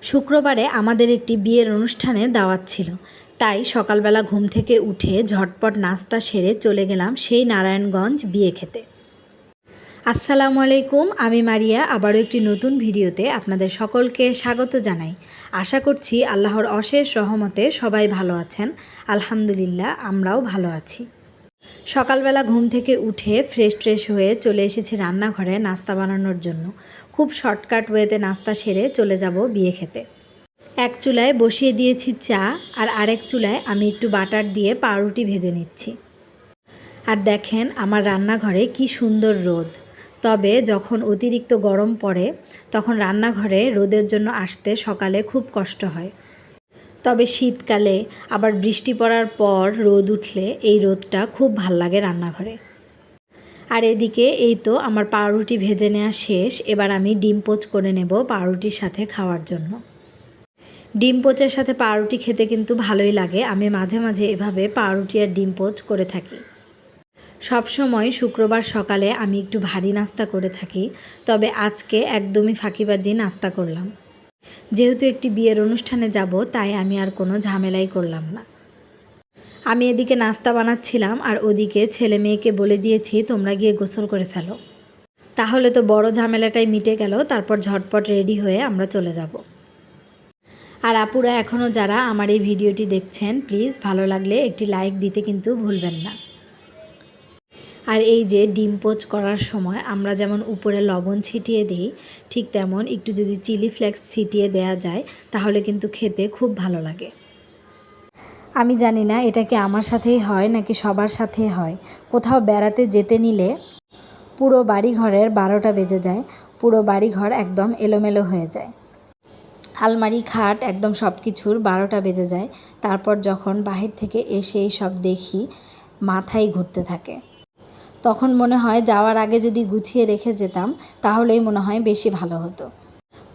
শুক্রবারে আমাদের একটি বিয়ের অনুষ্ঠানে দাওয়াত ছিল, তাই সকালবেলা ঘুম থেকে উঠে ঝটপট নাস্তা সেরে চলে গেলাম সেই নারায়ণগঞ্জ বিয়ে খেতে। আসসালামু আলাইকুম, আমি মারিয়া। আবারও একটি নতুন ভিডিওতে আপনাদের সকলকে স্বাগত জানাই। আশা করছি আল্লাহর অশেষ রহমতে সবাই ভালো আছেন। আলহামদুলিল্লাহ, আমরাও ভালো আছি। সকালবেলা ঘুম থেকে উঠে ফ্রেশ হয়ে চলে এসেছি রান্নাঘরে নাস্তা বানানোর জন্য। খুব শর্টকাট ওয়েতে নাস্তা সেরে চলে যাব বিয়ে খেতে। এক চুলায় বসিয়ে দিয়েছি চা, আর আরেক চুলায় আমি একটু বাটার দিয়ে পাউরুটি ভেজে নিচ্ছি। আর দেখেন আমার রান্নাঘরে কি সুন্দর রোদ। তবে যখন অতিরিক্ত গরম পড়ে তখন রান্নাঘরে রোদের জন্য আসতে সকালে খুব কষ্ট হয়। তবে শীতকালে আবার বৃষ্টি পড়ার পর রোদ উঠলে এই রোদটা খুব ভাল লাগে রান্নাঘরে। আর এদিকে এই তো আমার পাউরুটি ভেজে নেওয়া শেষ। এবার আমি ডিম পোচ করে নেব পাউরুটির সাথে খাওয়ার জন্য। ডিম পোচের সাথে পাউরুটি খেতে কিন্তু ভালোই লাগে। আমি মাঝে মাঝে এভাবে পাউরুটি আর ডিম পোচ করে থাকি। সবসময় শুক্রবার সকালে আমি একটু ভারী নাস্তা করে থাকি, তবে আজকে একদমই ফাঁকিবাজি নাস্তা করলাম। যেহেতু একটি বিয়ের অনুষ্ঠানে যাব, তাই আমি আর কোনো ঝামেলাই করলাম না। আমি এদিকে নাস্তা বানাচ্ছিলাম আর ওদিকে ছেলে মেয়েকে বলে দিয়েছি তোমরা গিয়ে গোসল করে ফেলো, তাহলে তো বড় ঝামেলাটাই মিটে গেল। তারপর ঝটপট রেডি হয়ে আমরা চলে যাব। আর আপুরা এখনও যারা আমার এই ভিডিওটি দেখছেন, প্লিজ ভালো লাগলে একটি লাইক দিতে কিন্তু ভুলবেন না। আর এই যে ডিম পোচ করার সময় আমরা যেমন উপরে লবণ ছিটিয়ে দিই, ঠিক তেমন একটু যদি চিলি ফ্লেক্স ছিটিয়ে দেয়া যায় তাহলে কিন্তু খেতে খুব ভালো লাগে। আমি জানি না এটা কি আমার সাথেই হয় নাকি সবার সাথে হয়। কোথাও বেড়াতে যেতে নিলে পুরো বাড়িঘরের 12টা বেজে যায়। পুরো বাড়িঘর একদম এলোমেলো হয়ে যায়। আলমারি, খাট, একদম সব কিছুর 12টা বেজে যায়। তারপর যখন বাহির থেকে এসে এই সব দেখি, মাথায় ঘুরতে থাকে। তখন মনে হয় যাওয়ার আগে যদি গুছিয়ে রেখে যেতাম তাহলেই মনে হয় বেশি ভালো হতো।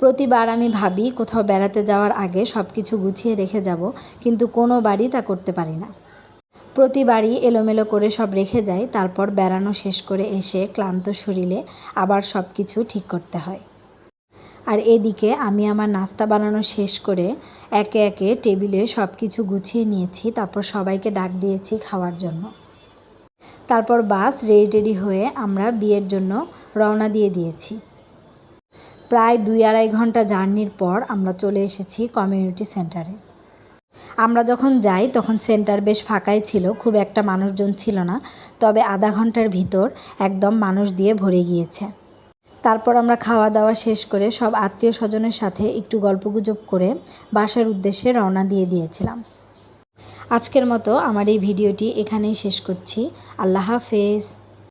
প্রতিবার আমি ভাবি কোথাও বেড়াতে যাওয়ার আগে সব কিছু গুছিয়ে রেখে যাব, কিন্তু কোনো বারই তা করতে পারি না। প্রতিবারই এলোমেলো করে সব রেখে যাই। তারপর বেড়ানো শেষ করে এসে ক্লান্ত শরীরে আবার সব কিছু ঠিক করতে হয়। আর এদিকে আমি আমার নাস্তা বানানো শেষ করে একে একে টেবিলে সব কিছু গুছিয়ে নিয়েছি। তারপর সবাইকে ডাক দিয়েছি খাওয়ার জন্য। তারপর বাস রেডি হয়ে আমরা বিয়ের জন্য রওনা দিয়ে দিয়েছি। প্রায় 2-2.5 ঘন্টা জার্নির পর আমরা চলে এসেছি কমিউনিটি সেন্টারে। আমরা যখন যাই তখন সেন্টার বেশ ফাঁকাই ছিল, খুব একটা মানুষজন ছিল না। তবে আধা ঘন্টার ভিতর একদম মানুষ দিয়ে ভরে গিয়েছে। তারপর আমরা খাওয়া দাওয়া শেষ করে সব আত্মীয় স্বজনের সাথে একটু গল্পগুজব করে বাসার উদ্দেশ্যে রওনা দিয়ে দিয়েছিলাম। আজকের মতো আমার এই ভিডিওটি এখানেই শেষ করছি। আল্লাহ হাফেজ।